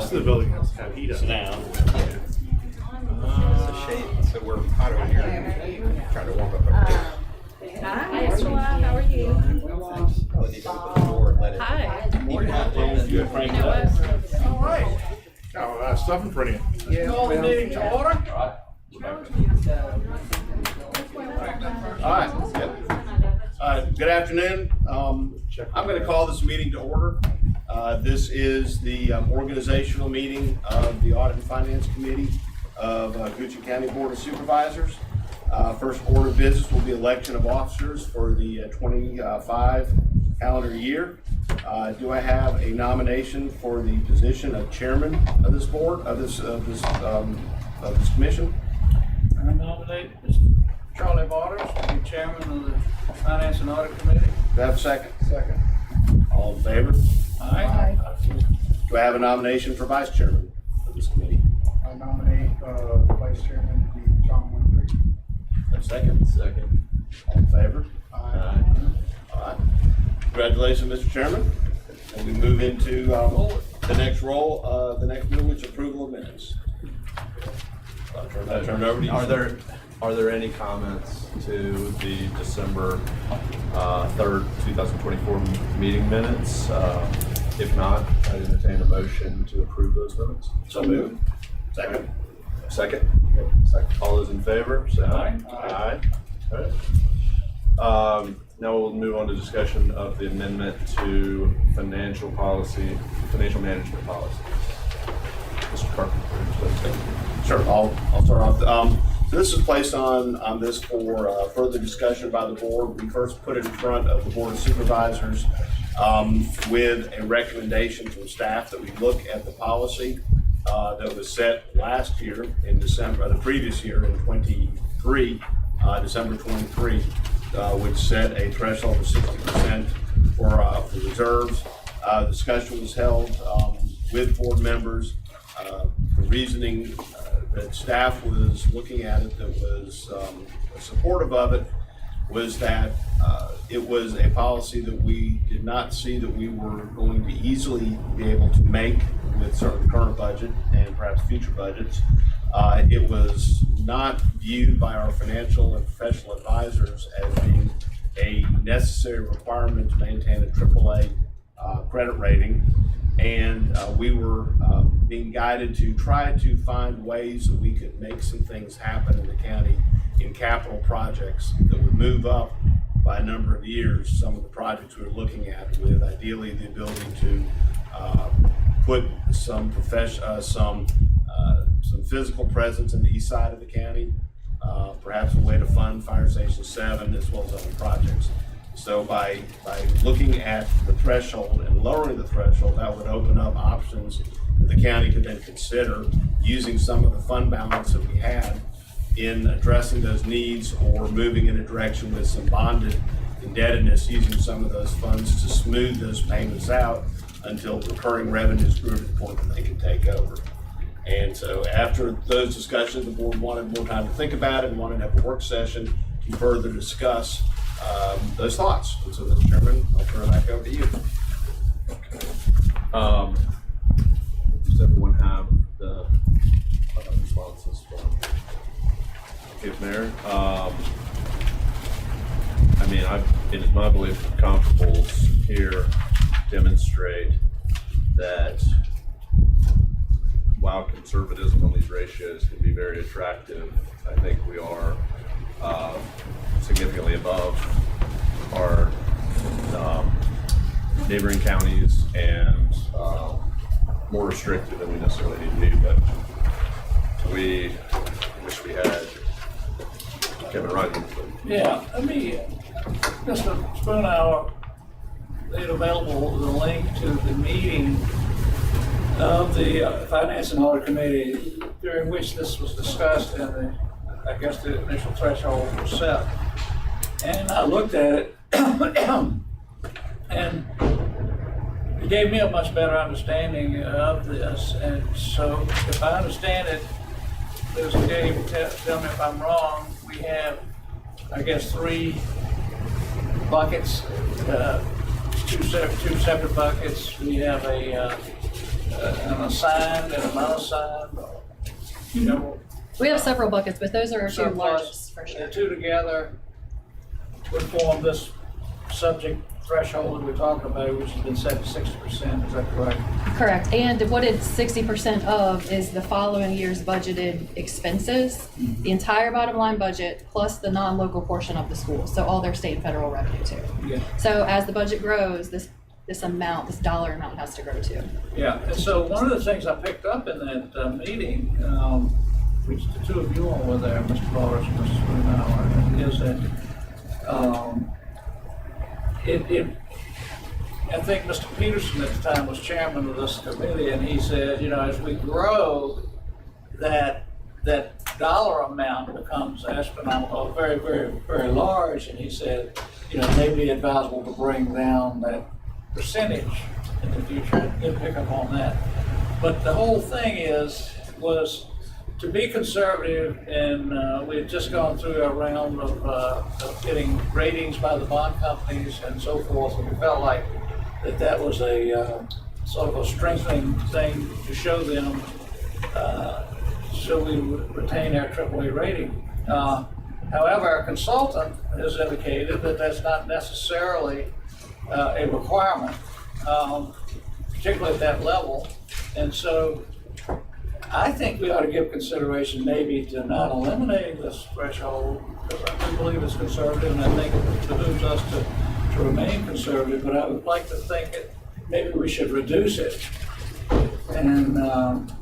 rest of the building has kind of heat up. Sit down. It's a shade, so we're hot over here. Trying to warm up our Hi, Angela. How are you? Probably need to open the door and let it. Hi. You're Frank. You know what? All right. Now, stuff in front of you. Call the meeting to order. All right. Good afternoon. I'm going to call this meeting to order. This is the organizational meeting of the Audit and Finance Committee of Gucci County Board of Supervisors. First order of business will be election of officers for the 25 calendar year. Do I have a nomination for the position of chairman of this board, of this commission? I nominate Mr. Charlie Waters to be chairman of the Finance and Audit Committee. Do I have a second? Second. All in favor? Aye. Do I have a nomination for vice chairman of this committee? I nominate Vice Chairman to be John Winfrey. Have a second? Second. All in favor? Aye. All right. Congratulations, Mr. Chairman. And we move into the next role, the next bill, which is approval of minutes. I'll turn it over to you. Are there any comments to the December 3rd, 2024 meeting minutes? If not, I entertain a motion to approve those minutes. So moved. Second. Second? All those in favor, say aye. Aye. All right. Now we'll move on to discussion of the amendment to financial management policy. Mr. Carpenter. Sure, I'll start off. So this is placed on this for further discussion by the board. We first put it in front of the Board of Supervisors with a recommendation from staff that we look at the policy that was set last year in December, the previous year in December 23, which set a threshold of 60% for reserves. Discussion was held with board members. The reasoning that staff was looking at it, that was supportive of it, was that it was a policy that we did not see that we were going to easily be able to make with certain current budget and perhaps future budgets. It was not viewed by our financial and professional advisors as being a necessary requirement to maintain a AAA credit rating. And we were being guided to try to find ways that we could make some things happen in the county in capital projects that would move up by a number of years some of the projects we were looking at, with ideally the ability to put some physical presence in the east side of the county, perhaps a way to fund Fire Station 7 as well as other projects. So by looking at the threshold and lowering the threshold, that would open up options that the county could then consider using some of the fund balance that we had in addressing those needs, or moving in a direction with some bonded indebtedness, using some of those funds to smooth those payments out until recurring revenues grew to the point that they could take over. And so after those discussions, the board wanted more time to think about it and wanted to have a work session to further discuss those thoughts. And so, Mr. Chairman, I'll turn it back over to you. Does everyone have the responses from Mayor? It is my belief that comparables here demonstrate that while conservatism on these ratios can be very attractive, I think we are significantly above our neighboring counties and more restrictive than we necessarily need to be. But we wish we had Kevin Ryan. Yeah, let me, Mr. Spoonhour made available the link to the meeting of the Finance and Audit Committee during which this was discussed and the initial threshold was set. And I looked at it and it gave me a much better understanding of this. And so if I understand it, Liz and Dave, tell me if I'm wrong, we have, I guess, 3 buckets, two separate buckets. We have a an assigned and an unassigned, or, you know, We have several buckets, but those are our two surplus, largest for the sure. two together would form this subject threshold that we're talking about, which has been set to 60%, is that correct? Correct, and what it's 60% of is the following year's budgeted expenses, the entire bottom line budget, plus the non-local portion of the school, so all their state and federal revenue too. Yeah. So as the budget grows, this dollar amount has to grow too. Yeah, and so one of the things I picked up in that meeting, which the two of you all were there, Mr. Flores and Mr. Spoonhour, is that I think Mr. Peterson at the time was chairman of this committee, and he said, you know, as we grow, that dollar amount becomes astronomical, very, very, very large, and he said, you know, maybe advisable to bring down that percentage in the future. He'll pick up on that. But the whole thing was to be conservative, and we had just gone through a round of getting ratings by the bond companies and so forth, and we felt like that was a sort of a strengthening thing to show them, so we would retain our AAA rating. However, our consultant has indicated that that's not necessarily a requirement, particularly at that level, and so I think we ought to give consideration maybe to not eliminating this threshold, because I do believe it's conservative, and I think it behooves us to remain conservative, but I would like to think that maybe we should reduce it. And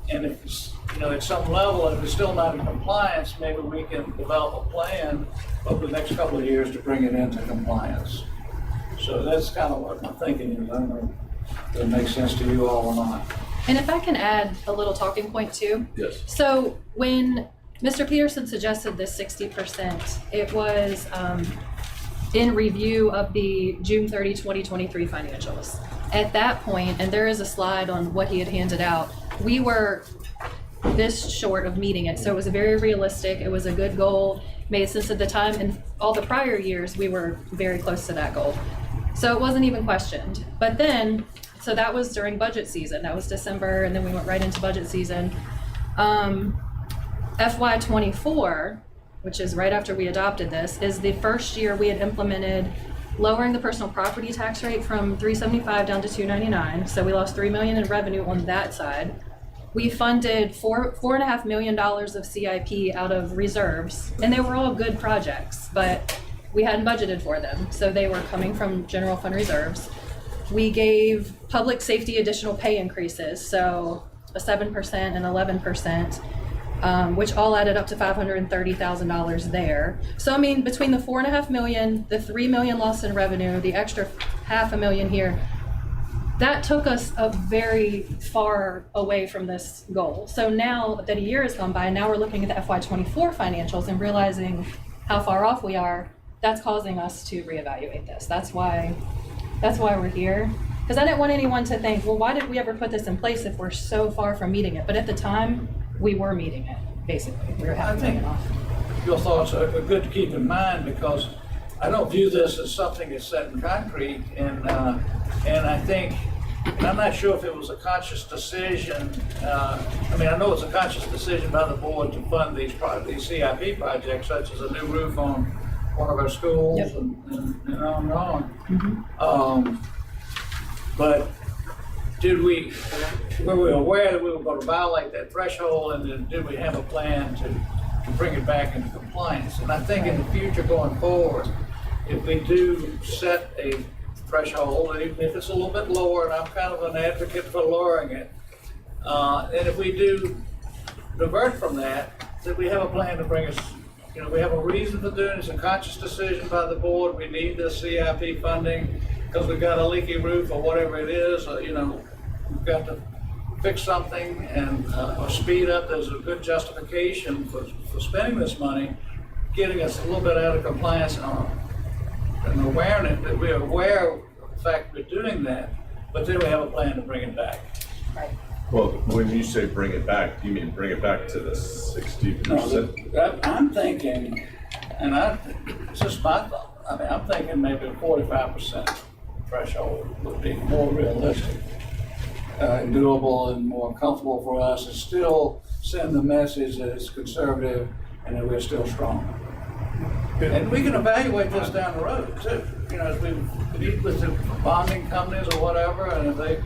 if it's, you know, at some level, if it's still not in compliance, maybe we can develop a plan over the next couple of years to bring it into compliance. So that's kind of what my thinking is. I don't know if it makes sense to you all or not. And if I can add a little talking point too. Yes. So when Mr. Peterson suggested this 60%, it was in review of the June 30, 2023 financials. At that point, and there is a slide on what he had handed out, we were this short of meeting it. So it was very realistic. It was a good goal, made sense at the time. And all the prior years, we were very close to that goal. So it wasn't even questioned. But then, so that was during budget season. That was December, and then we went right into budget season. FY24, which is right after we adopted this, is the first year we had implemented lowering the personal property tax rate from $375 down to $299. So we lost $3 million in revenue on that side. We funded $4.5 million of CIP out of reserves, and they were all good projects, but we hadn't budgeted for them. So they were coming from general fund reserves. We gave public safety additional pay increases, so a 7% and 11%, which all added up to $530,000 there. So I mean, between the $4.5 million, the $3 million loss in revenue, the extra $500,000 here, that took us a very far away from this goal. So now that a year has gone by, now we're looking at the FY24 financials and realizing how far off we are. That's causing us to reevaluate this. That's why we're here. Because I didn't want anyone to think, well, why did we ever put this in place if we're so far from meeting it? But at the time, we were meeting it, basically. We were I having think it off. your thoughts are good to keep in mind, because I don't view this as something that's set in concrete, and I think, and I'm not sure if it was a conscious decision. I mean, I know it's a conscious decision by the board to fund these CIP projects, such as a new roof on one of our schools, Yep. and on and on. But were we aware that we were going to violate that threshold, and then did we have a plan to bring it back into compliance? And I think in the future going forward, if we do set a threshold, even if it's a little bit lower, and I'm kind of an advocate for lowering it, and if we do divert from that, that we have a plan to bring us, you know, we have a reason for doing it. It's a conscious decision by the board. We need this CIP funding because we've got a leaky roof or whatever it is, you know, we've got to fix something and or speed up. There's a good justification for spending this money, getting us a little bit out of compliance and awareness that we're aware of the fact we're doing that, but then we have a plan to bring it back. Right. Well, when you say bring it back, do you mean bring it back to the 60%? No, I'm thinking, and it's just my thought, I mean, I'm thinking maybe a 45% threshold would be more realistic. doable and more comfortable for us, and still send the message that it's conservative and that we're still strong. And we can evaluate this down the road too, you know, as we meet with the bonding companies or whatever, and if they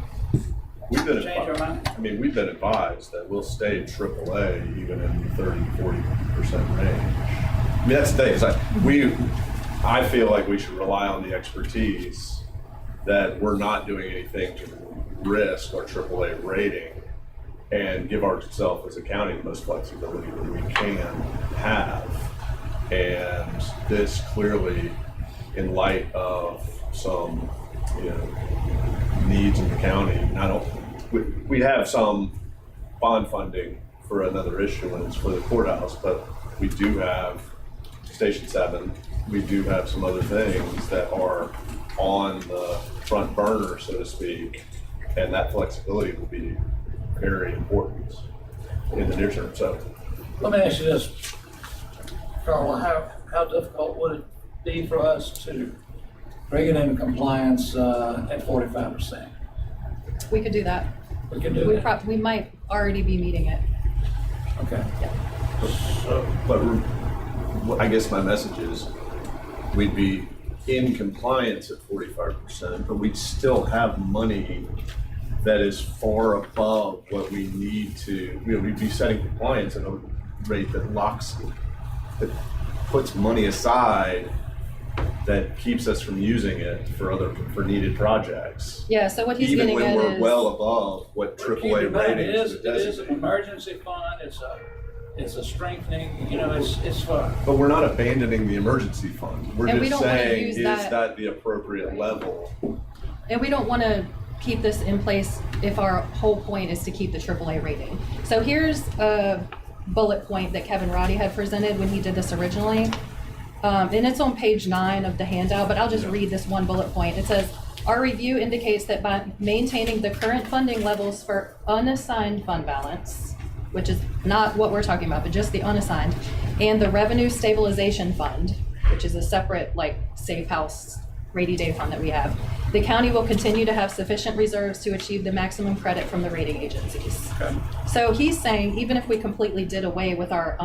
We've been change our mind. advised, I mean, we've been advised that we'll stay AAA even in the 30-40% range. I mean, that's the thing, is I feel like we should rely on the expertise that we're not doing anything to risk our AAA rating and give ourselves as a county the most flexibility that we can have. And this clearly, in light of some, you know, needs in the county, we have some bond funding for another issuance for the courthouse, but we do have Station 7, we do have some other things that are on the front burner, so to speak, and that flexibility will be very important in the near term. So Let me ask you this, Carl, how difficult would it be for us to bring it in compliance at 45%? We could do that. We can do that. We might already be meeting it. Okay. but I guess my message is we'd be in compliance at 45%, but we'd still have money that is far above what we need to, you know, we'd be setting compliance at a rate that puts money aside that keeps us from using it for needed projects. Yeah, so what he's Even getting when at we're is. well above what AAA ratings would It is an designate. emergency fund, it's a strengthening, you know, it's for, But we're not abandoning the emergency fund. We're And we just don't wanna saying, use is that- that the appropriate level? And we don't want to keep this in place if our whole point is to keep the AAA rating. So here's a bullet point that Kevin Roddy had presented when he did this originally. And it's on page 9 of the handout, but I'll just read this one bullet point. It says, our review indicates that by maintaining the current funding levels for unassigned fund balance, which is not what we're talking about, but just the unassigned, and the revenue stabilization fund, which is a separate, like, safe house rainy day fund that we have, the county will continue to have sufficient reserves to achieve the maximum credit from the rating agencies. okay. So he's saying, even if we completely did away with our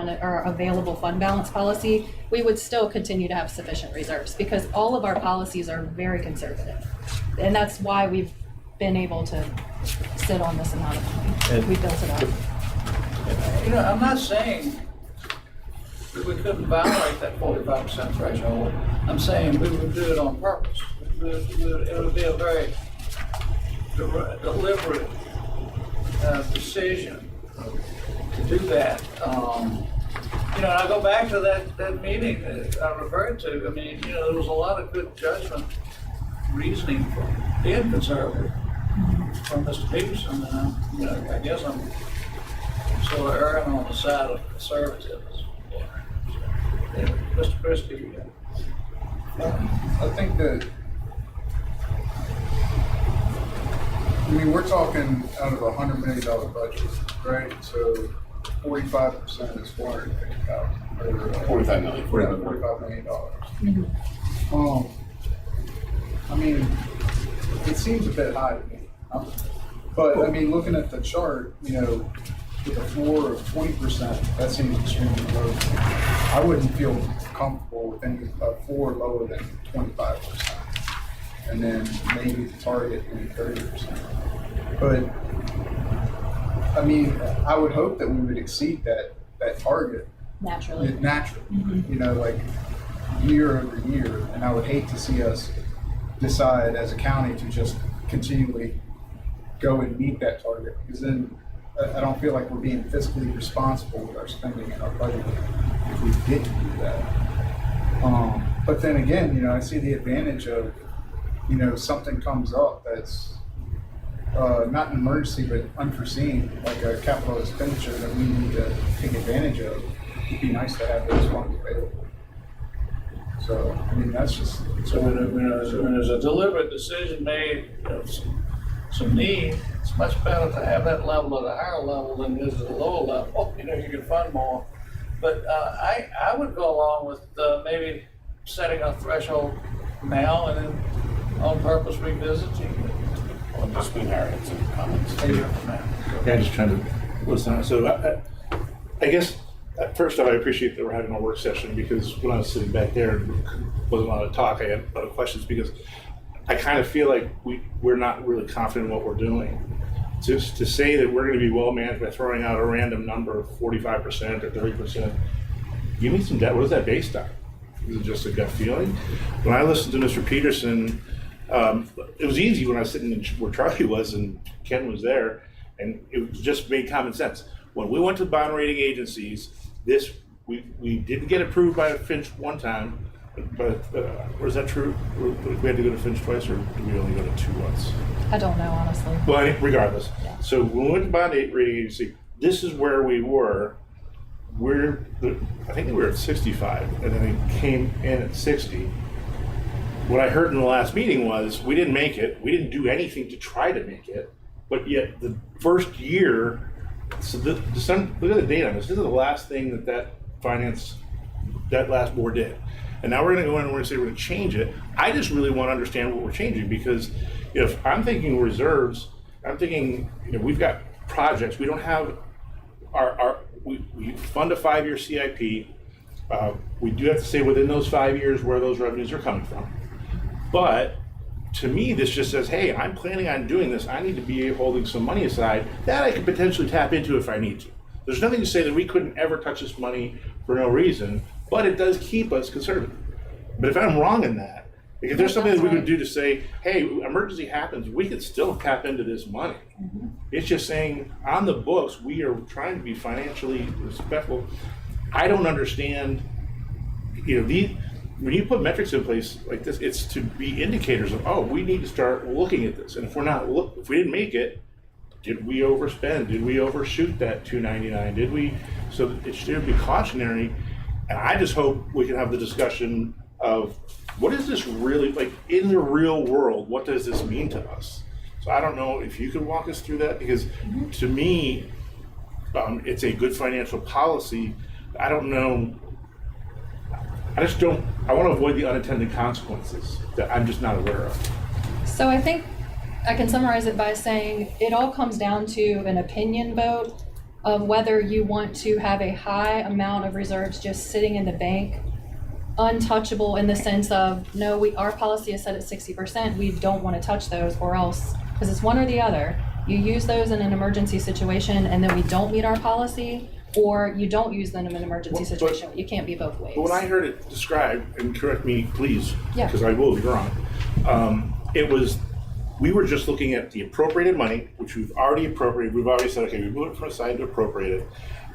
available fund balance policy, we would still continue to have sufficient reserves, because all of our policies are very conservative. And that's why we've been able to sit on this amount of money. And- We built it up. You know, I'm not saying that we couldn't violate that 45% threshold. I'm saying we would do it on purpose. It would be a very deliberate decision to do that. You know, and I go back to that meeting that I referred to. I mean, you know, there was a lot of good judgment, reasoning for being conservative from Mr. Peterson. And you know, I guess I'm still erring on the side of conservatism. Anyway, Mr. Christie. I think that, I mean, we're talking out of $100 million budget, right? So 45% is $450,000. 45 million. $45 million. I mean, it seems a bit high to me. But I mean, looking at the chart, you know, with a floor of 20%, that seems extremely low. I wouldn't feel comfortable with any floor lower than 25%, and then maybe the target maybe 30%. But I mean, I would hope that we would exceed that target Naturally. naturally, you know, like year over year. And I would hate to see us decide as a county to just continually go and meet that target, because then I don't feel like we're being fiscally responsible with our spending and our budget if we didn't do that. But then again, you know, I see the advantage of, you know, something comes up that's not an emergency, but unforeseen, like a capital expenditure that we need to take advantage of. It'd be nice to have those funds available. So, I mean, that's just. So when there's a deliberate decision made of some need, it's much better to have that level at a higher level than it is at a lower level. You know, you can fund more. But I would go along with maybe setting a threshold now and then on purpose revisiting it Ms. Spoonhour had some comments. Yeah, just trying to listen. So I guess, first off, I appreciate that we're having a work session, because when I was sitting back there and wasn't allowed to talk, I had a lot of questions, because I kind of feel like we're not really confident in what we're doing. Just to say that we're going to be well managed by throwing out a random number of 45% or 30%, give me some data. What is that based on? Is it just a gut feeling? When I listened to Mr. Peterson, it was easy when I was sitting where Charlie was and Ken was there, and it just made common sense. When we went to bond rating agencies, we didn't get approved by Finch one time, but was that true? We had to go to Finch twice, or did we only go to 2 once? I don't know, honestly. Well, regardless. Yeah. So when we went to bond rating agency, this is where we were. I think we were at 65, and then it came in at 60. What I heard in the last meeting was we didn't make it. We didn't do anything to try to make it, but yet the first year. So look at the date on this. This is the last thing that last board did. And now we're going to go in and we're going to say we're going to change it. I just really want to understand what we're changing, because if I'm thinking reserves, I'm thinking, we've got projects. We don't have we fund a 5-year CIP. We do have to say within those 5 years where those revenues are coming from. But to me, this just says, hey, I'm planning on doing this. I need to be holding some money aside that I could potentially tap into if I need to. There's nothing to say that we couldn't ever touch this money for no reason, but it does keep us conservative. But if I'm wrong in that, if there's something that we could do to say, hey, emergency happens, we could still tap into this money. Mm-hmm. It's just saying, on the books, we are trying to be financially respectful. I don't understand, when you put metrics in place like this, it's to be indicators of, oh, we need to start looking at this. And if we didn't make it, did we overspend? Did we overshoot that 299? Did we? So it should be cautionary. And I just hope we can have the discussion of, what is this really, like in the real world, what does this mean to us? So I don't know if you could walk us through that, because to me, it's a good financial policy. I don't know. I want to avoid the unintended consequences that I'm just not aware of. So I think I can summarize it by saying it all comes down to an opinion vote of whether you want to have a high amount of reserves just sitting in the bank, untouchable in the sense of, no, our policy is set at 60%, we don't want to touch those, or else, because it's one or the other. You use those in an emergency situation and then we don't meet our policy, or you don't use them in an emergency situation. You can't be both ways. But when I heard it described, and correct me please, Yeah. because I will be wrong, we were just looking at the appropriated money, which we've already appropriated. We've already said, okay, we moved it from assigned to appropriated.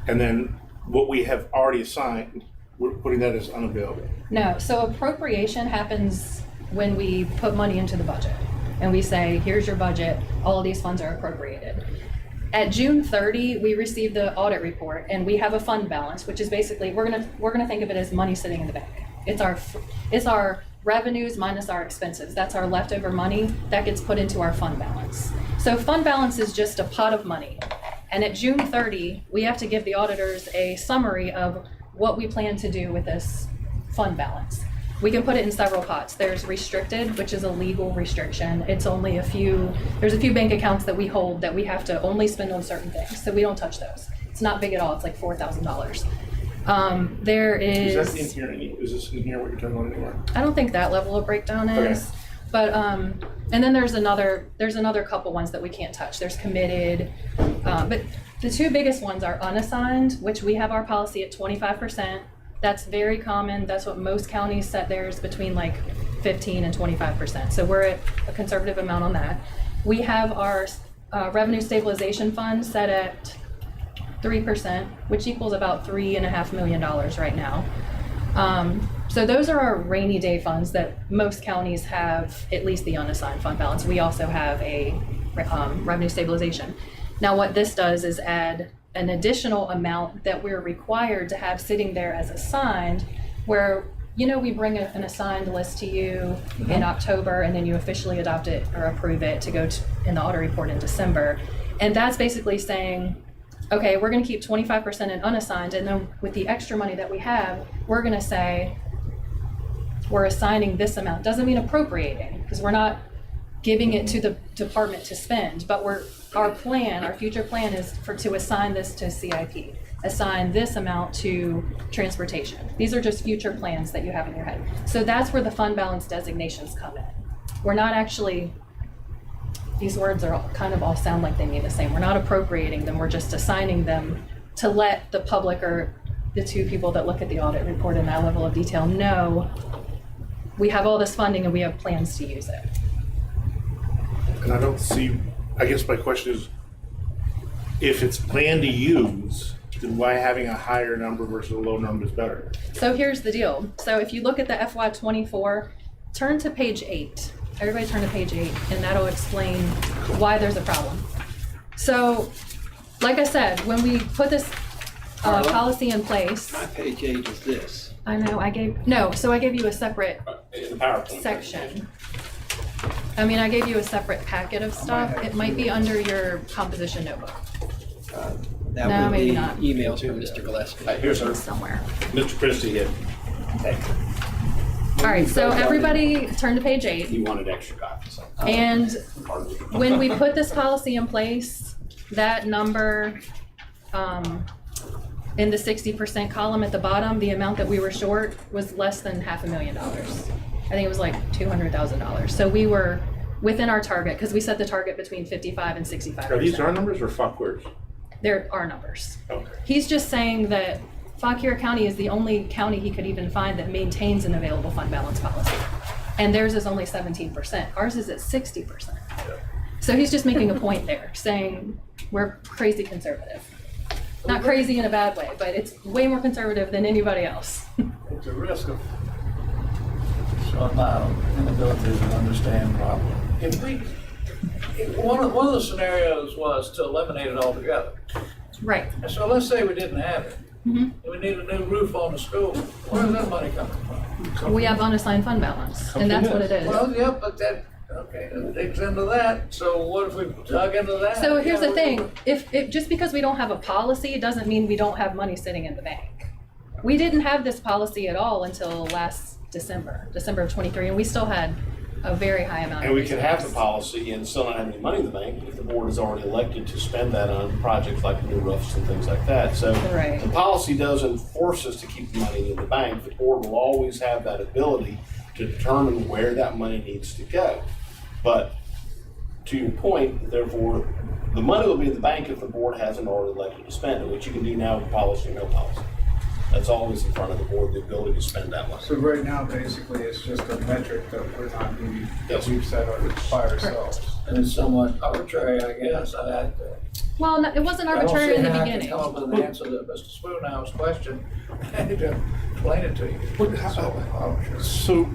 And then what we have already assigned, we're putting that as unavailable. No, so appropriation happens when we put money into the budget and we say, here's your budget, all of these funds are appropriated. At June 30, we received the audit report and we have a fund balance, which is basically, we're gonna think of it as money sitting in the bank. It's our revenues minus our expenses. That's our leftover money that gets put into our fund balance. So fund balance is just a pot of money. And at June 30, we have to give the auditors a summary of what we plan to do with this fund balance. We can put it in several pots. There's restricted, which is a legal restriction. It's only there's a few bank accounts that we hold that we have to only spend on certain things, so we don't touch those. It's not big at all, it's like $4,000. There is. Is that in here? Is this in here what you're talking about anymore? I don't think that level of breakdown is. Okay. But, and then there's another couple ones that we can't touch. There's committed, but the two biggest ones are unassigned, which we have our policy at 25%. That's very common. That's what most counties set theirs between like 15 and 25%. So we're at a conservative amount on that. We have our revenue stabilization fund set at 3%, which equals about $3.5 million right now. So those are our rainy day funds that most counties have, at least the unassigned fund balance. We also have a revenue stabilization. Now what this does is add an additional amount that we're required to have sitting there as assigned, where, we bring an assigned list to you in October and then you officially adopt it or approve it to go in the audit report in December. And that's basically saying, okay, we're going to keep 25% in unassigned, and then with the extra money that we have, we're going to say we're assigning this amount. Doesn't mean appropriating, because we're not giving it to the department to spend, but our future plan is to assign this to CIP, assign this amount to transportation. These are just future plans that you have in your head. So that's where the fund balance designations come in. We're not actually, these words are all sound like they mean the same. We're not appropriating them, we're just assigning them to let the public or the two people that look at the audit report in that level of detail know we have all this funding and we have plans to use it. And I don't see, I guess my question is, if it's planned to use, then why having a higher number versus a low number is better? So here's the deal. So if you look at the FY24, turn to page 8. Everybody turn to page 8, and that'll explain why there's a problem. So, like I said, when we put this policy in place, My page 8 is this. I know I gave you a separate In the PowerPoint. section. I mean, I gave you a separate packet of stuff. It might be under your composition notebook That No, would maybe be not. emailed from Mr. Gillespie. Here's our, somewhere. Mr. Christie had, All right, so everybody turn to page 8. he wanted extra copies. And when we put this policy in place, that number in the 60% column at the bottom, the amount that we were short was less than $500,000. I think it was like $200,000. So we were within our target because we set the target between 55 and 65%. Are these our numbers or Fauquier's? There are numbers. Okay. He's just saying that Fauquier County is the only county he could even find that maintains an available fund balance policy. And theirs is only 17%. Ours is at 60%. So he's just making a point there, saying we're crazy conservative. Not crazy in a bad way, but it's way more conservative than anybody else. It's a risk of showing my inability to understand properly. One of the scenarios was to eliminate it altogether. Right. And so let's say we didn't have it. Mhm. And we need a new roof on the school. Where's that money coming from? We have unassigned fund balance, and that's what it is. Well, yeah, but that, okay, that digs into that. So what if we dug into that? So here's the Yeah, thing, if just because we don't have a policy doesn't mean we don't have money sitting in the bank. We didn't have this policy at all until last December of 23, and we still had a very high amount of And we could have the reserves. policy and still not have any money in the bank if the board is already elected to spend that on projects like new roofs and things like that. So Right. the policy doesn't force us to keep the money in the bank. The board will always have that ability to determine where that money needs to go. But to your point, therefore, the money will be in the bank if the board hasn't already elected to spend it, which you can do now with policy or no policy. That's always in front of the board, the ability to spend that money. So right now, basically, it's just a metric that we're not meeting, that Yes. we've set by ourselves. And it's somewhat arbitrary, I guess. Well, no, it wasn't arbitrary in the I don't beginning. see how I can come up with an answer to Mr. Spoonhour's question. I need to explain it to you. So,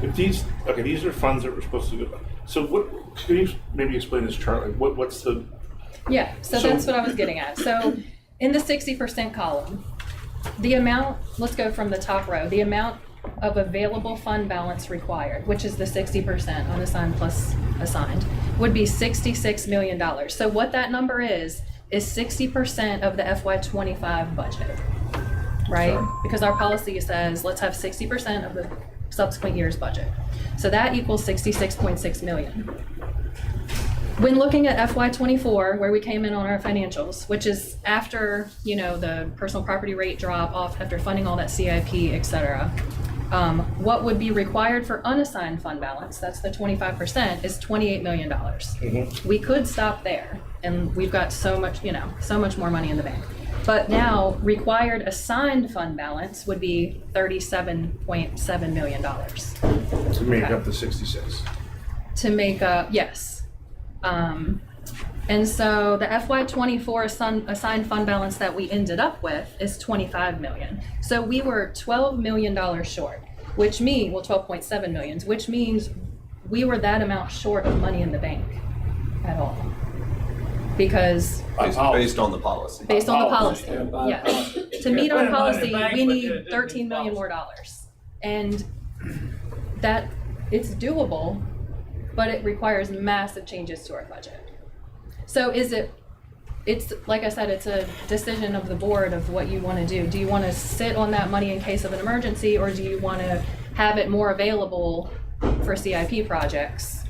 if these are funds that were supposed to go, so what, can you maybe explain this chart, like what's the, Yeah, so that's what I was getting at. So in the 60% column, the amount, let's go from the top row, the amount of available fund balance required, which is the 60% unassigned plus assigned, would be $66 million. So what that number is 60% of the FY25 budget, right? Because our policy says, let's have 60% of the subsequent year's budget. So that equals 66.6 million. When looking at FY24, where we came in on our financials, which is after, the personal property rate drop off, after funding all that CIP, et cetera, what would be required for unassigned fund balance, that's the 25%, is $28 million. We could stop there, and we've got so much more money in the bank. But now, required assigned fund balance would be $37.7 million. to make up the 66? To make up, yes. And so the FY24 assigned fund balance that we ended up with is 25 million. So we were $12 million short, which means, 12.7 million, which means we were that amount short of money in the bank at all. Because Based on the policy. based on the policy, Yeah. yes. To meet our Put it in policy, the bank, we but need it didn't 13 meet million policy. more dollars. And that, it's doable, but it requires massive changes to our budget. So it's, like I said, it's a decision of the board of what you want to do. Do you want to sit on that money in case of an emergency, or do you want to have it more available for CIP projects.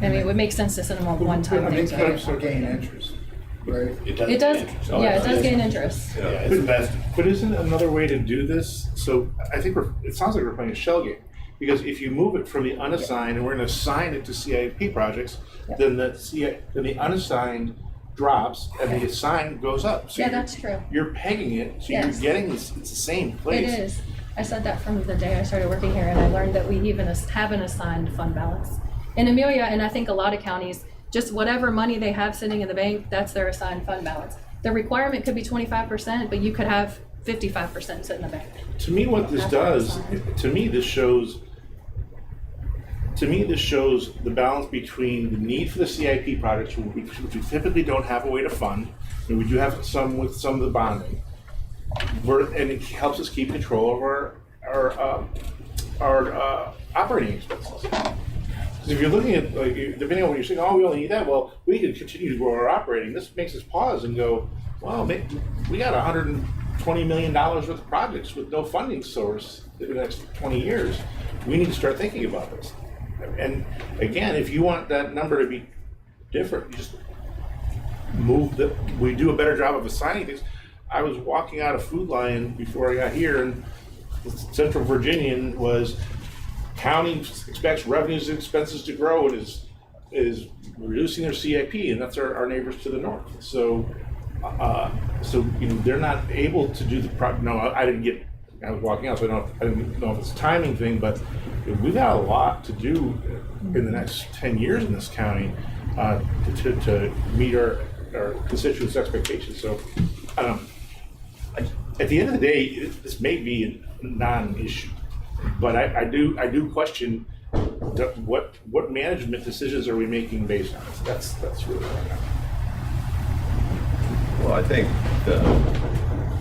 I mean, it would make sense to send them on one-time I mean, things, it right? could gain interest, right? It does, yeah, it does gain interest. Yeah, it's invested. But isn't another way to do this? So I think it sounds like we're playing a shell game. Because if you move it from the unassigned and we're gonna assign it to CIP projects, then the unassigned drops and the assigned goes up. So Yeah, you're- that's true. You're pegging it, so Yes. you're getting this, it's the same place. It is. I said that from the day I started working here, and I learned that we even have an assigned fund balance. In Amelia, and I think a lot of counties, just whatever money they have sitting in the bank, that's their assigned fund balance. The requirement could be 25%, but you could have 55% sit in the bank. To me, what this That's does, fine. to me, this shows the balance between the need for the CIP projects, which we typically don't have a way to fund, and we do have some with some of the bonding. And it helps us keep control of our operating expenses. Because if you're looking at, like, depending on what you're saying, oh, we only need that, well, we can continue to grow our operating. This makes us pause and go, well, we got $120 million worth of projects with no funding source in the next 20 years. We need to start thinking about this. And again, if you want that number to be different, you just we do a better job of assigning things. I was walking out of Food Lion before I got here, and the Central Virginian was county expects revenues and expenses to grow and is reducing their CIP, and that's our neighbors to the north. So they're not able to do I was walking out, so I didn't know if it's a timing thing, but we've got a lot to do in the next 10 years in this county to meet our constituents' expectations. So at the end of the day, this may be a non-issue, but I do question what management decisions are we making based on this. That's really what I got. Well, I think the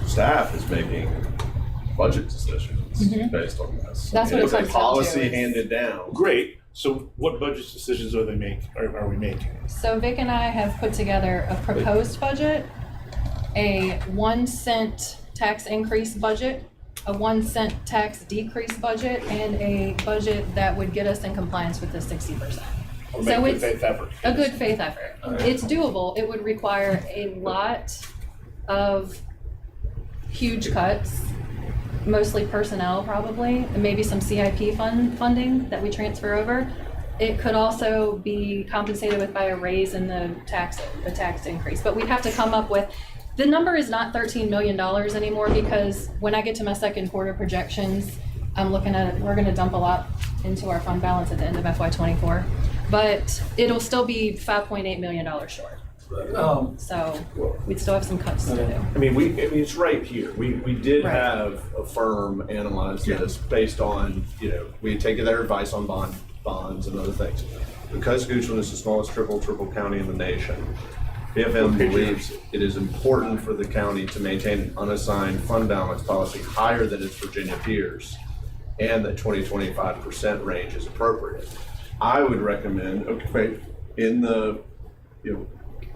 staff is making budget decisions based on this. That's what it It's a comes down to, policy is- handed down. Great. So what budget decisions are we making? So Vic and I have put together a proposed budget, a 1 cent tax increase budget, a 1 cent tax decrease budget, and a budget that would get us in compliance with the 60%. Or So make it's good faith effort. a good faith effort. It's doable. It would require a lot of huge cuts, mostly personnel probably, and maybe some CIP funding that we transfer over. It could also be compensated with by a raise in the tax increase. But we'd have to come up with, the number is not $13 million anymore, because when I get to my second quarter projections, I'm looking at, we're gonna dump a lot into our fund balance at the end of FY24. But it'll still be $5.8 million short. So we'd still have some cuts to do. I mean, it's right here. We did Right. have a firm analyze this based on, we had taken their advice on bonds and other things. Because Goochland is the smallest triple county in the nation, BFM believes it is important for the county to maintain an unassigned fund balance policy higher than its Virginia peers, and that 20-25% range is appropriate. I would recommend,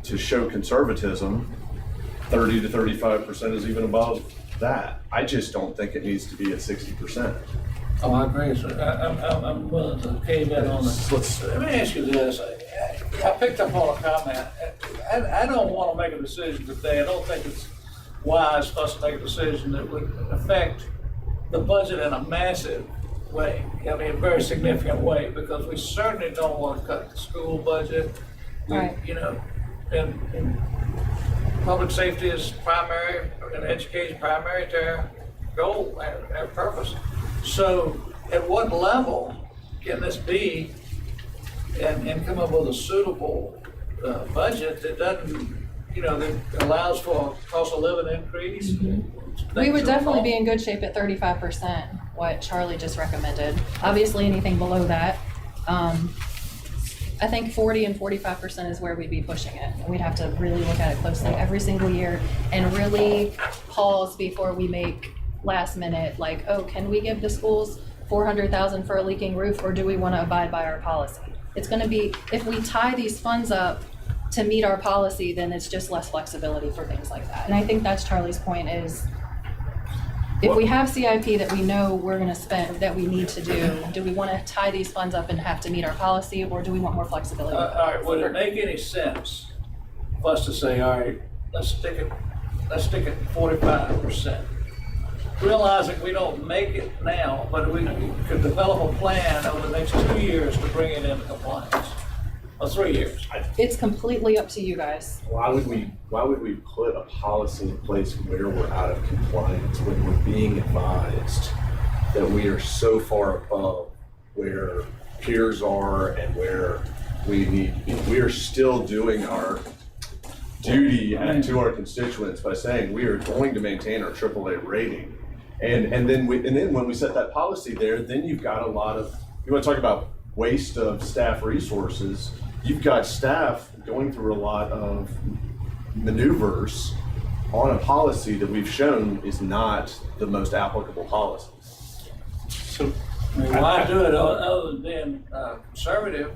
to show conservatism, 30 to 35% is even above that. I just don't think it needs to be at 60%. Oh, I agree, sir. I'm willing to cave in on that. Let me ask you this. I picked up on a comment. I don't want to make a decision today. I don't think it's wise for us to make a decision that would affect the budget in a massive way. I mean, a very significant way, because we certainly don't want to cut the school budget. Right. And public safety is primary, and education primary to our goal, our purpose. So at what level can this be and come up with a suitable budget that doesn't, that allows for cost of living increase? We would definitely be in good shape at 35%, what Charlie just recommended. Obviously, anything below that, I think 40 and 45% is where we'd be pushing it. And we'd have to really look at it closely every single year and really pause before we make last minute, like, oh, can we give the schools $400,000 for a leaking roof, or do we want to abide by our policy? It's going to be, if we tie these funds up to meet our policy, then it's just less flexibility for things like that. And I think that's Charlie's point, is If we have CIP that we know we're gonna spend, that we need to do we wanna tie these funds up and have to meet our policy, or do we want more flexibility? All right, would it make any sense for us to say, all right, let's stick it 45%? Realizing we don't make it now, but we could develop a plan over the next 2 years to bring it into compliance, or 3 years. It's completely up to you guys. Why would we put a policy in place where we're out of compliance when we're being advised that we are so far above where peers are and where we need to be? We are still doing our duty to our constituents by saying we are going to maintain our AAA rating. And then when we set that policy there, then you've got a lot of, you want to talk about waste of staff resources, you've got staff going through a lot of maneuvers on a policy that we've shown is not the most applicable policy. So, I mean, why do it other than being conservative?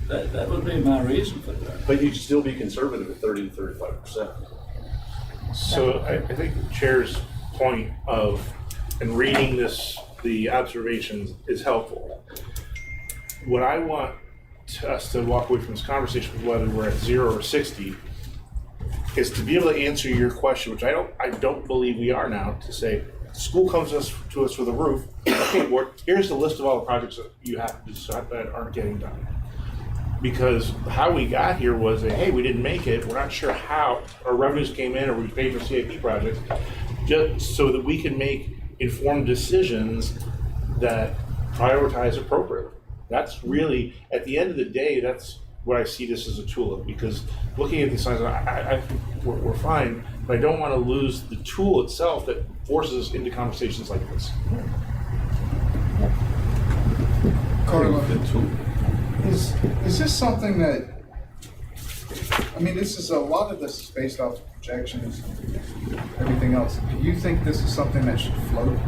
That would be my reason for that. But you'd still be conservative at 30 to 35%. so I think the chair's point of, and reading the observations is helpful. What I want us to walk away from this conversation, whether we're at 0 or 60, is to be able to answer your question, which I don't believe we are now, to say, school comes to us with a roof, okay, here's the list of all the projects that you have to decide that aren't getting done. Because how we got here was that, hey, we didn't make it, we're not sure how our revenues came in or we paid for CIP projects, just so that we can make informed decisions that prioritize appropriately. That's really, at the end of the day, that's what I see this as a tool of, because looking at these signs, I think we're fine, but I don't want to lose the tool itself that forces us into conversations like this. Carla, is this something that, I mean, a lot of this is based off projections and everything else. Do you think this is something that should float?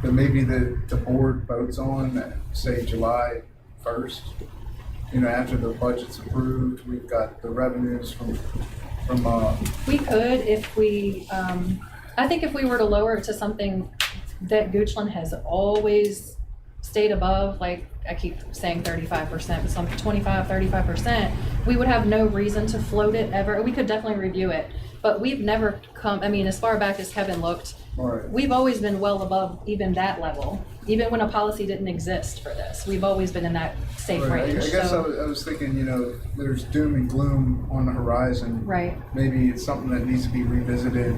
That maybe the board votes on, say, July 1st? You know, after the budget's approved, we've got the revenues from We could if we, I think if we were to lower it to something that Goochland has always stayed above, like I keep saying 35%, but some 25, 35%, we would have no reason to float it ever. We could definitely review it, but we've never come, I mean, as far back as Kevin looked, Right. we've always been well above even that level. Even when a policy didn't exist for this, we've always been in that safe Right. range. I guess So, I was thinking, you know, there's doom and gloom on the horizon. right. Maybe it's something that needs to be revisited.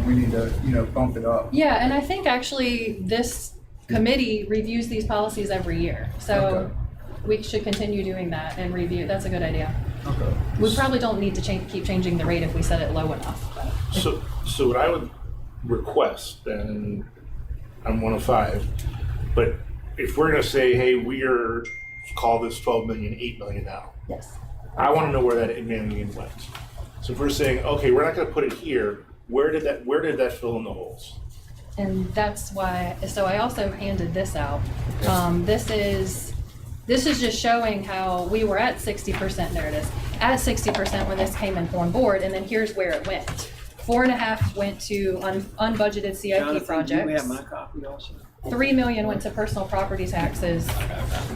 We need to, you know, bump it up. Yeah, and I think actually this committee reviews these policies every year. So Okay. we should continue doing that and review. That's a good idea. Okay. We probably don't need to keep changing the rate if we set it low enough. but- So what I would request, and I'm one of 5, but if we're gonna say, hey, call this 12 million, 8 million now, Yes. I wanna know where that 8 million went. So if we're saying, okay, we're not gonna put it here, where did that fill in the holes? And that's why, so I also handed this out. This is just showing how we were at 60%, there it is, at 60% when this came on board, and then here's where it went. 4.5 went to unbudgeted CIP Jonathan, do you projects. have my copy also? 3 million went to personal property taxes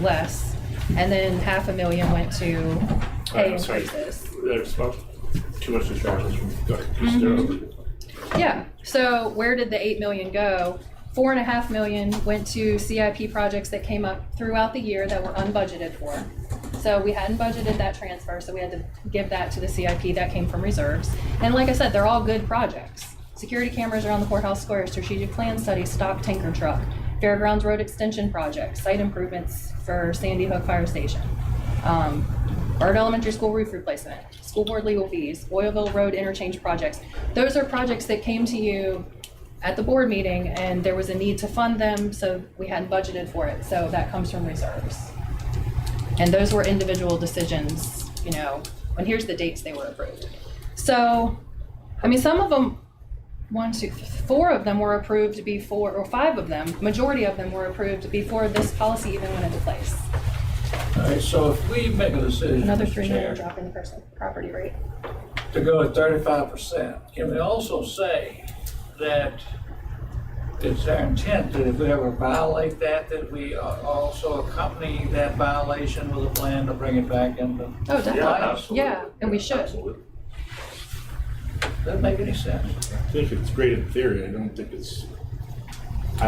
less, and then $500,000 went to pay Sorry. increases. There's about too much distractions from, go ahead, just start over. Yeah, so where did the 8 million go? 4.5 million went to CIP projects that came up throughout the year that were unbudgeted for. So we hadn't budgeted that transfer, so we had to give that to the CIP that came from reserves. And like I said, they're all good projects. Security cameras around the courthouse square, strategic plan study, stock tanker truck, Fairgrounds Road extension project, site improvements for Sandy Hook Fire Station, Byrd Elementary School roof replacement, school board legal fees, Oilville Road interchange projects. Those are projects that came to you at the board meeting and there was a need to fund them, so we hadn't budgeted for it. So that comes from reserves. And those were individual decisions, you know, and here's the dates they were approved. So, I mean, some of them, 4 of them were approved before, or 5 of them, majority of them were approved before this policy even went into place. All right, so if we make a decision, Another Mr. 3 million Chair, drop in the personal property rate. to go at 35%, can we also say that it's our intent that if we ever violate that, that we also accompany that violation with a plan to bring it back into. Oh, Yeah, definitely. absolutely. Yeah, and we should. Absolutely. Doesn't make any sense. I think it's great in theory. I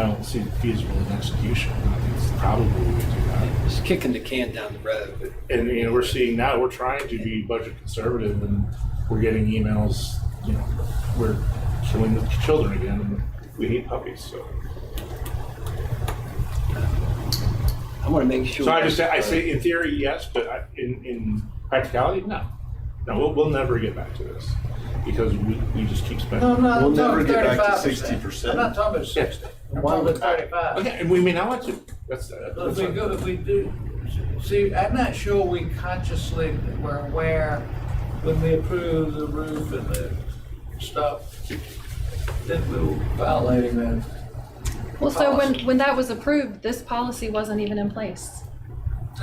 don't see it feasible in execution. I think it's probably we would do that. It's kicking the can down the road. And, you know, we're seeing now, we're trying to be budget conservative and we're getting emails, you know, we're killing the children again and we need puppies, so. I want to make sure. So I say in theory, yes, but in practicality, no. No, we'll never get back to this because we just keep spending. No, no, We'll I'm never talking get back to 35%. 60%. I'm not talking about 60. I'm talking about 35. Okay, and we may not want to. That's If we do, see, I'm not sure we consciously were aware when we approved the roof and the stuff that we were violating that. Well, so when that was approved, this policy wasn't even in place.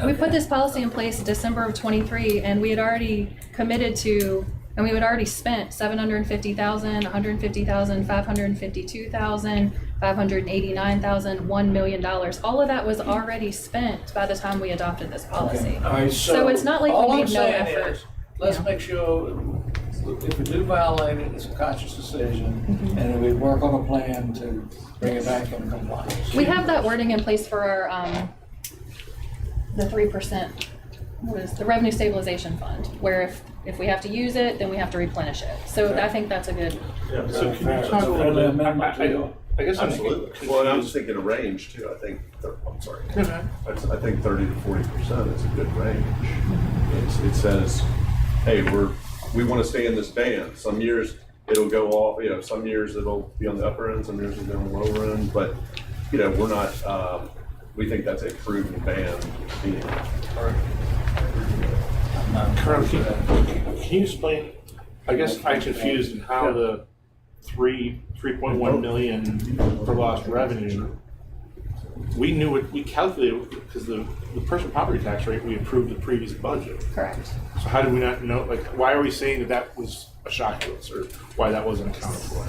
We put this policy in place December of '23, and we had already committed to, and we had already spent $750,000, $150,000, $552,000, $589,000, $1 million. All of that was already spent by the time we adopted this policy. All right, So it's not like we all I'm made no saying effort. is, let's Yeah. make sure if we do violate it, it's a conscious decision, Mm-hmm. and we work on a plan to bring it back into compliance. We have that wording in place for our, the 3%, what is the revenue stabilization fund, where if we have to use it, then we have to replenish it. So I think that's a good, Yeah, so can you So talk a little friendly bit, amendment to- I guess I'm Absolutely. Well, and I was thinking a range too. I think, I'm sorry. I think 30 to 40% is a good range. It says, hey, we want to stay in this band. Some years it'll go off, you know, some years it'll be on the upper end, some years it'll be on the lower end, but, you know, we're not, we think that's a prudent band. Carl, can you explain, I guess I'm confused in how the 3.1 million for lost revenue, we knew it, we calculated, because the personal property tax rate, we approved the previous budget. correct. So how did we not know, like, why are we saying that was a shock to us, or why that wasn't accounted for?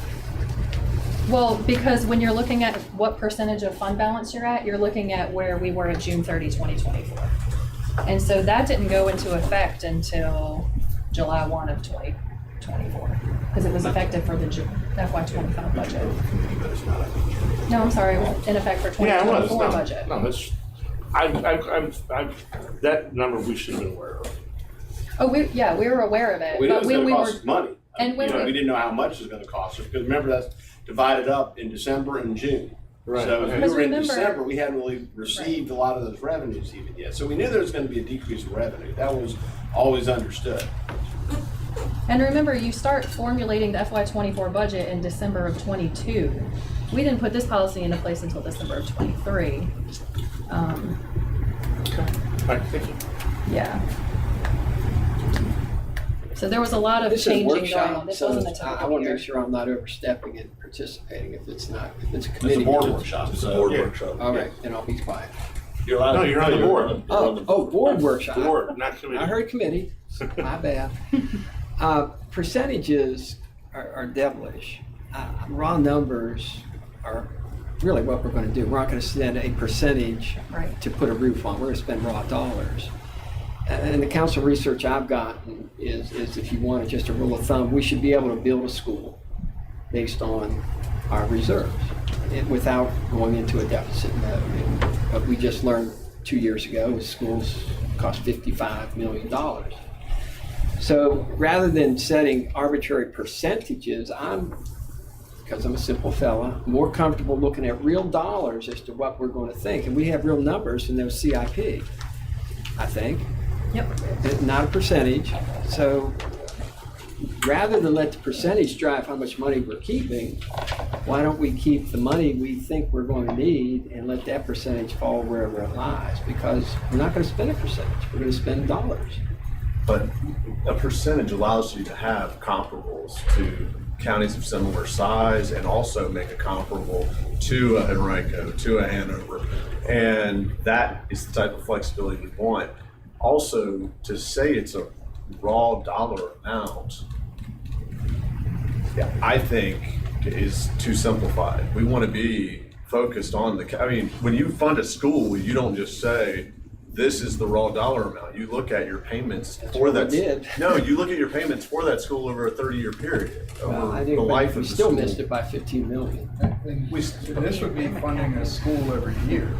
Well, because when you're looking at what percentage of fund balance you're at, you're looking at where we were at June 30, 2024. And so that didn't go into effect until July 1 of 2024, because it was effective for the FY25 budget. No, I'm sorry, it was in effect for Yeah, it was, 2024 no, budget. no, that's, that number we should have been aware of. Oh, we were aware of it, We knew it but was when gonna we cost were, us money. and when You know, we- we didn't know how much it was gonna cost us, because remember, that's divided up in December and June. Right, So okay. if we Because were in remember- December, we hadn't really received a lot of those revenues even yet. So we knew there was gonna be a decrease in revenue. That was always understood. and remember, you start formulating the FY24 budget in December of 22. We didn't put this policy into place until December of 23. Okay, all right, thank you. Yeah. So there was a lot of This is a changing going workshop, on. This so wasn't a I typical want to year. make sure I'm not overstepping and participating if it's not, if it's a It's committee. a board workshop, It's a so. board Yeah. workshop. All right, then I'll be quiet. You're allowed. No, you're on the board. Board workshop. Board, not committee. I heard committee, my bad. Percentages are devilish. Raw numbers are really what we're gonna do. We're not gonna spend a percentage Right. to put a roof on, we're gonna spend raw dollars. And the council research I've gotten is if you want just a rule of thumb, we should be able to build a school based on our reserves without going into a deficit mode. But we just learned 2 years ago, schools cost $55 million. So rather than setting arbitrary percentages, because I'm a simple fella, more comfortable looking at real dollars as to what we're going to think. And we have real numbers in those CIP, I think. Yep. Not a percentage. So rather than let the percentage drive how much money we're keeping, why don't we keep the money we think we're going to need and let that percentage fall wherever it lies? Because we're not going to spend a percentage, we're going to spend dollars. But a percentage allows you to have comparables to counties of similar size and also make a comparable to a Henrico, to a Hanover. And that is the type of flexibility we want. Also, to say it's a raw dollar amount, yeah, I think is too simplified. We want to be focused on I mean, when you fund a school, you don't just say, this is the raw dollar amount. You look at your payments for that. No, you look at your payments for that school over a 30-year period, Well, I over think the life we of the still school. missed it by 15 million. This would be funding a school every year.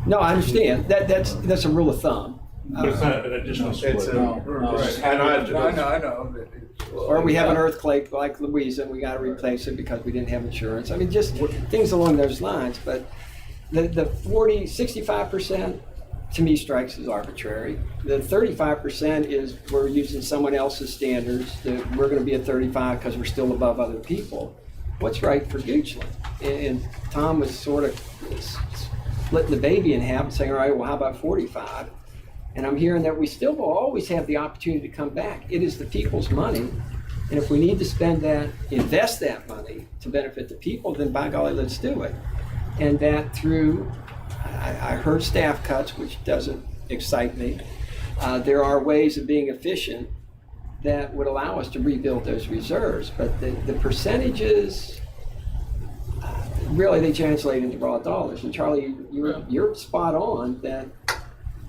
No, I understand. That's a rule of thumb. But it's not an additional It's split. a- I know. Or we have an earthquake like Louisa and we got to replace it because we didn't have insurance. I mean, just things along those lines. But the 65% to me strikes as arbitrary. The 35% is we're using someone else's standards, that we're going to be at 35 because we're still above other people. What's right for Goochland? And Tom was sort of splitting the baby in half and saying, all right, well, how about 45? And I'm hearing that we still will always have the opportunity to come back. It is the people's money. And if we need to spend that, invest that money to benefit the people, then by golly, let's do it. And that through, I heard staff cuts, which doesn't excite me. There are ways of being efficient that would allow us to rebuild those reserves. But the percentages, really they translate into raw dollars. And Charlie, you're spot on that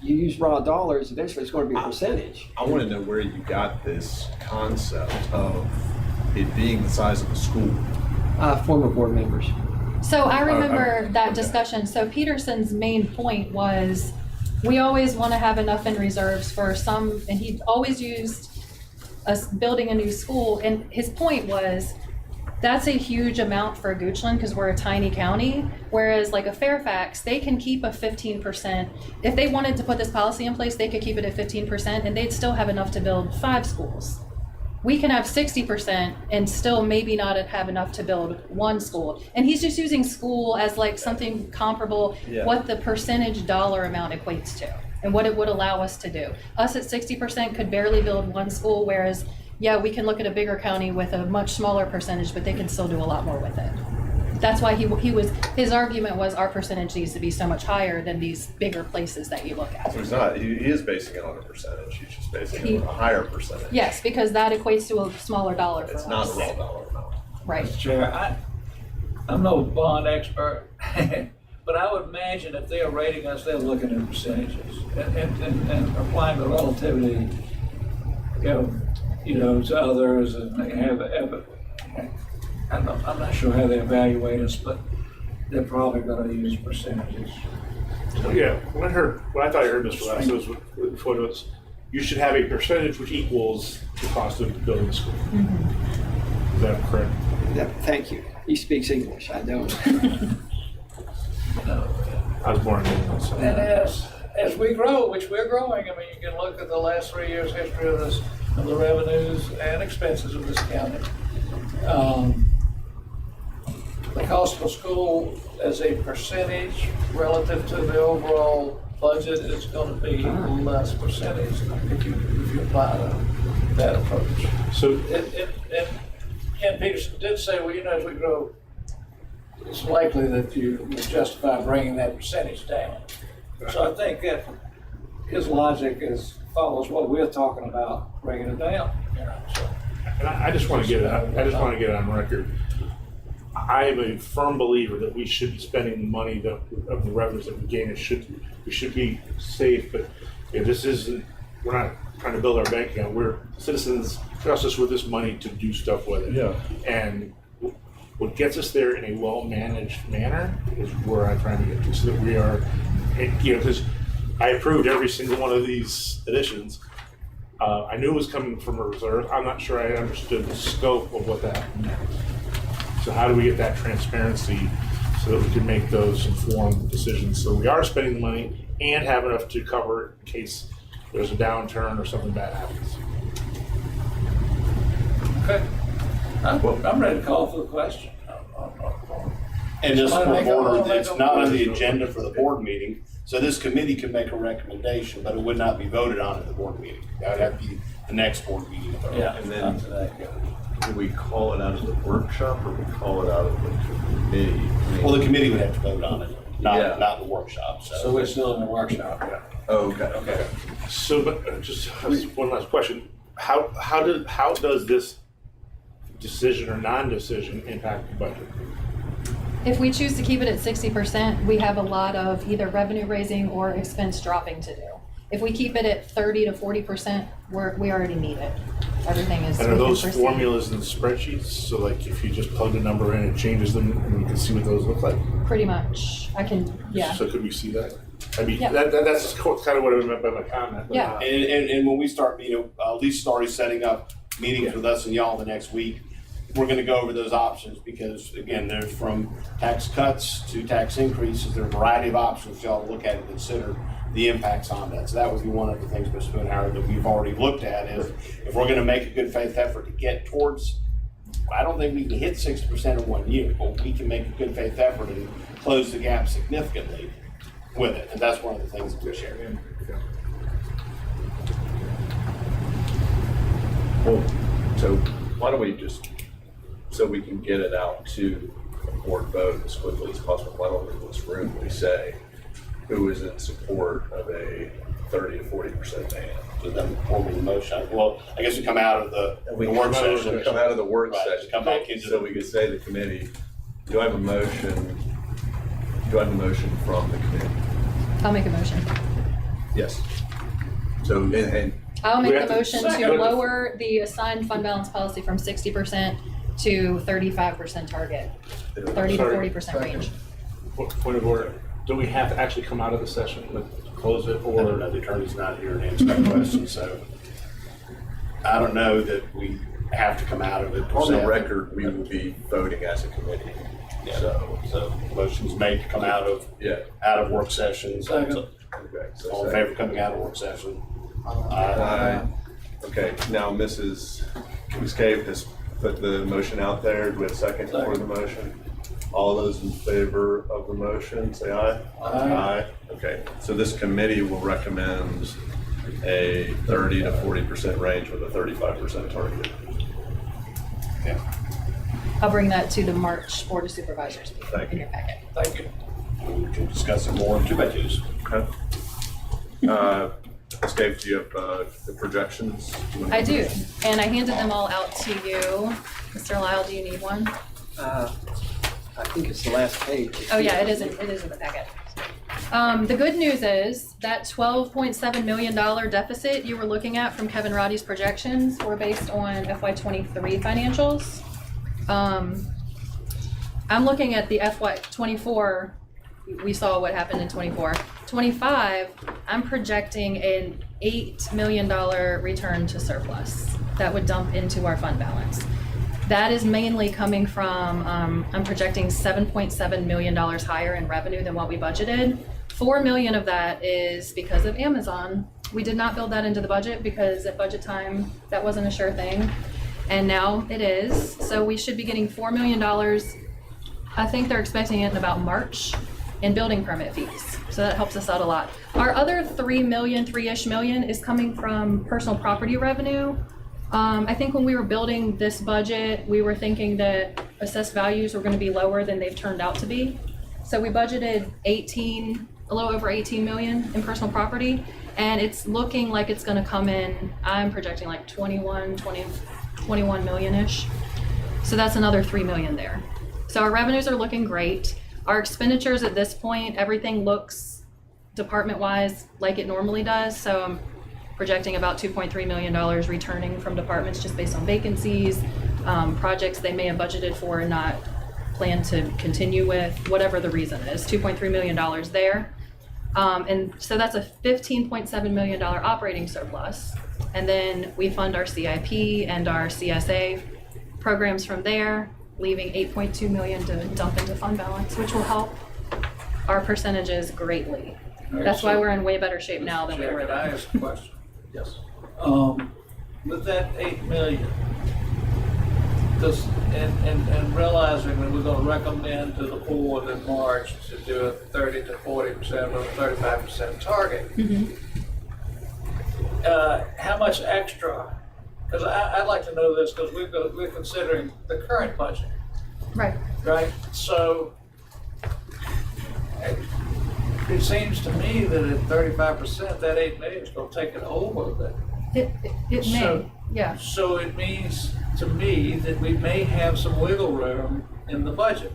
you use raw dollars, eventually it's going to be a percentage. I want to know where you got this concept of it being the size of a school. Former board members. So I remember that discussion. So Peterson's main point was, we always want to have enough in reserves for some, and he always used us building a new school. And his point was, that's a huge amount for Goochland because we're a tiny county. Whereas like a Fairfax, they can keep a 15%. If they wanted to put this policy in place, they could keep it at 15% and they'd still have enough to build 5 schools. We can have 60% and still maybe not have enough to build 1 school. And he's just using school as like something comparable, what the percentage dollar amount equates to and what it would allow us to do. Us at 60% could barely build 1 school, whereas yeah, we can look at a bigger county with a much smaller percentage, but they can still do a lot more with it. That's why his argument was our percentage needs to be so much higher than these bigger places that you look at. So he's not, he is basing it on a percentage, he's just basing it on a higher percentage. Yes, because that equates to a smaller dollar for us. It's not a raw dollar amount. Right. Mr. Chair, I'm no bond expert, but I would imagine if they are rating us, they're looking at percentages and applying the relativity, to others, and they have, I'm not sure how they evaluate us, but they're probably gonna use percentages. Yeah, what I thought I heard Mr. Last was you should have a percentage which equals the cost of building a school. Is that correct? Yeah, thank you. He speaks English, I don't. I was born in England, so. And as we grow, which we're growing, I mean, you can look at the last 3 years' history of this, of the revenues and expenses of this county. The cost of a school as a percentage relative to the overall budget is going to be less percentage if you apply that approach. So, And Ken Peterson did say, well, as we grow, it's likely that you would justify bringing that percentage down. So I think that his logic follows what we're talking about, bringing it down. So. and I just want to get it on record. I am a firm believer that we should be spending the money of the revenues that we gain. We should be safe, but this isn't. We're not trying to build our bank account. We're citizens trust us with this money to do stuff with it. Yeah. And what gets us there in a well-managed manner is where I'm trying to get to, so that we are, because I approved every single one of these additions. I knew it was coming from a reserve. I'm not sure I understood the scope of what that meant. So how do we get that transparency so that we can make those informed decisions? So we are spending the money and have enough to cover in case there's a downturn or something bad happens. Okay. I'm ready to call for the question. And just for Somebody make a- order, it's not on the agenda for the board meeting, so this committee can make a recommendation, but it would not be voted on at the board meeting. That would have to be the next board meeting. Yeah. And then do we call it out of the workshop or we call it out of the committee? I mean, Well, the committee would have to vote on it, Yeah. not the workshop, So we're still in the workshop, yeah. Oh, okay. So, but just one last question: How does this decision or non-decision impact the budget? If we choose to keep it at 60%, we have a lot of either revenue raising or expense dropping to do. If we keep it at 30 to 40%, we already meet it. Everything is. And are we can those proceed. formulas in spreadsheets? So like if you just plug the number in, it changes them and you can see what those look like? Pretty much. I can, yeah. So could we see that? I mean, Yeah. that's kind of what I meant by my comment. but, Yeah. And when we start, Lisa's already setting up meetings with us and y'all the next week. We're gonna go over those options because, again, there's from tax cuts to tax increases, there are a variety of options y'all to look at and consider the impacts on that. So that would be one of the things, Mr. Spoonhour, that we've already looked at is if we're gonna make a good faith effort to get towards, I don't think we can hit 60% in 1 year, but we can make a good faith effort and close the gap significantly with it. And that's one of the things that we share. Well, so why don't we just, so we can get it out to a board vote as quickly as possible, why don't we in this room, we say who is in support of a 30 to 40% ban? So then form the motion. Well, I guess we come out of the work session. Come out of the work Right, session. come back into So we could say the committee, do I have a motion? Do I have a motion from the committee? I'll make a motion. Yes. So, and I'll We make have the to motion to second. lower the assigned fund balance policy from 60% to 35% target, 30 to Sorry. 40% range. Point of order. Do we have to actually come out of the session to close it I don't or? know, the attorney's not here to answer that question, so I don't know that we have to come out of it. per on se. the record, we will be voting as a committee. Yeah. So, Motion's made to come out of work sessions. Second. okay. So All in second. favor of coming out of work session? Okay, now Ms. Cave has put the motion out there. Do we have a second for the motion? All those in favor of the motion, say aye. Aye. Okay, so this committee will recommend a 30 to 40% range with a 35% target. Okay. I'll bring that to the March Board of Supervisors meeting Thank in you. your packet. Thank you. We can discuss it more in 2x2s. Okay. Ms. Cave, do you have the projections? I do, and I handed them all out to you. Mr. Lyle, do you need one? I think it's the last page. Oh, yeah, it is in the packet. The good news is that $12.7 million deficit you were looking at from Kevin Roddy's projections were based on FY23 financials. I'm looking at the FY24. We saw what happened in 24. 25, I'm projecting an $8 million return to surplus that would dump into our fund balance. That is mainly coming from, I'm projecting $7.7 million higher in revenue than what we budgeted. 4 million of that is because of Amazon. We did not build that into the budget because at budget time, that wasn't a sure thing. And now it is. So we should be getting $4 million. I think they're expecting it in about March in building permit fees. So that helps us out a lot. Our other 3-ish million is coming from personal property revenue. I think when we were building this budget, we were thinking that assessed values were going to be lower than they've turned out to be. So we budgeted a little over 18 million in personal property, and it's looking like it's going to come in, I'm projecting like 21 million-ish. So that's another 3 million there. So our revenues are looking great. Our expenditures at this point, everything looks department-wise like it normally does. So I'm projecting about $2.3 million returning from departments just based on vacancies, projects they may have budgeted for and not plan to continue with, whatever the reason is, $2.3 million there. And so that's a $15.7 million operating surplus. And then we fund our CIP and our CSA programs from there, leaving 8.2 million to dump into fund balance, which will help our percentages greatly. That's why we're in way better shape now than we were Can I then. ask a question? Yes. With that 8 million, and realizing that we're gonna recommend to the board in March to do a 30 to 40% or a 35% target. How much extra? Because I'd like to know this because we're considering the current budget, Right. right? So it seems to me that at 35%, that 8 million is gonna take it over. It may. Yeah. So it means to me that we may have some wiggle room in the budget.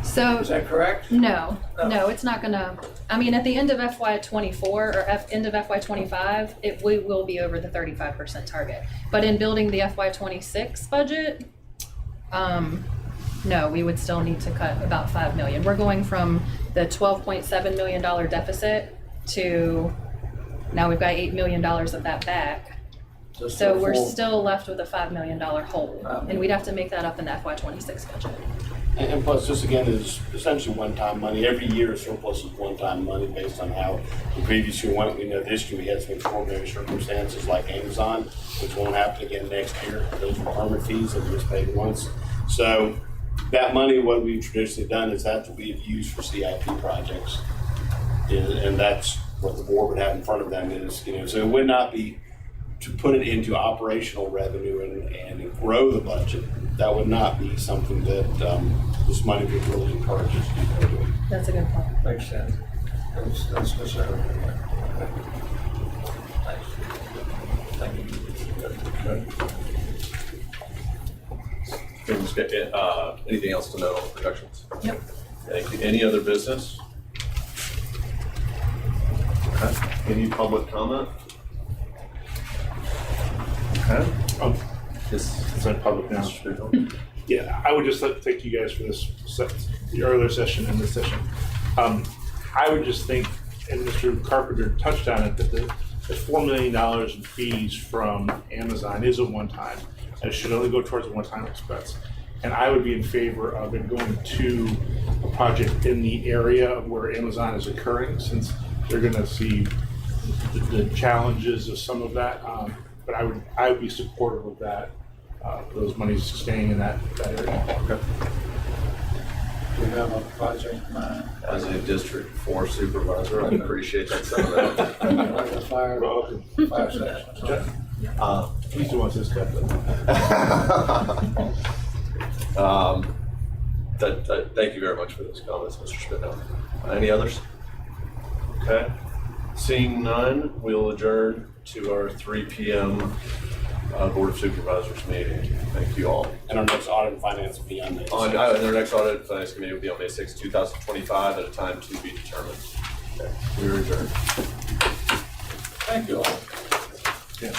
So. Is that correct? No, No. no, it's not gonna, I mean, at the end of FY '24 or end of FY '25, we will be over the 35% target. But in building the FY '26 budget, no, we would still need to cut about 5 million. We're going from the $12.7 million deficit to, now we've got $8 million of that back. So we're still left with a $5 million hole, and we'd have to make that up in the FY '26 budget. And plus, this again is essentially one-time money. Every year surplus is one-time money based on how the previous year went. We know this year we had some extraordinary circumstances like Amazon, which won't happen again next year. Those were permit fees that we just paid once. So that money, what we've traditionally done is that we've used for CIP projects. And that's what the board would have in front of them is, so it would not be to put it into operational revenue and grow the budget. That would not be something that this money would really encourage us to do. That's a good point. Makes sense. That's necessary. Thank you. Anything else to know on productions? Yep. Thank you. Any other business? Okay. Any public comment? Okay. It's in public now. Yeah, I would just like to thank you guys for this, the earlier session and this session. I would just think, and Mr. Carpenter touched on it, that the $4 million in fees from Amazon is a one-time, and it should only go towards a one-time expense. And I would be in favor of it going to a project in the area of where Amazon is occurring, since they're gonna see the challenges of some of that. But I would be supportive of that, those monies staying in that area. Okay. We have a project in mind. As a District 4 supervisor, I appreciate that sentiment. Like a fire station. He's the one who's got Thank you very much for those comments, Mr. Spitnell. Any others? Okay. Seeing none, we'll adjourn to our 3 p.m. Board of Supervisors meeting. Thank you all. And our next audit and finance will be on May 6th. Their next audit and finance committee will be on May 6, 2025 at a time to be determined. Okay. We are adjourned. Thank you all. Yeah,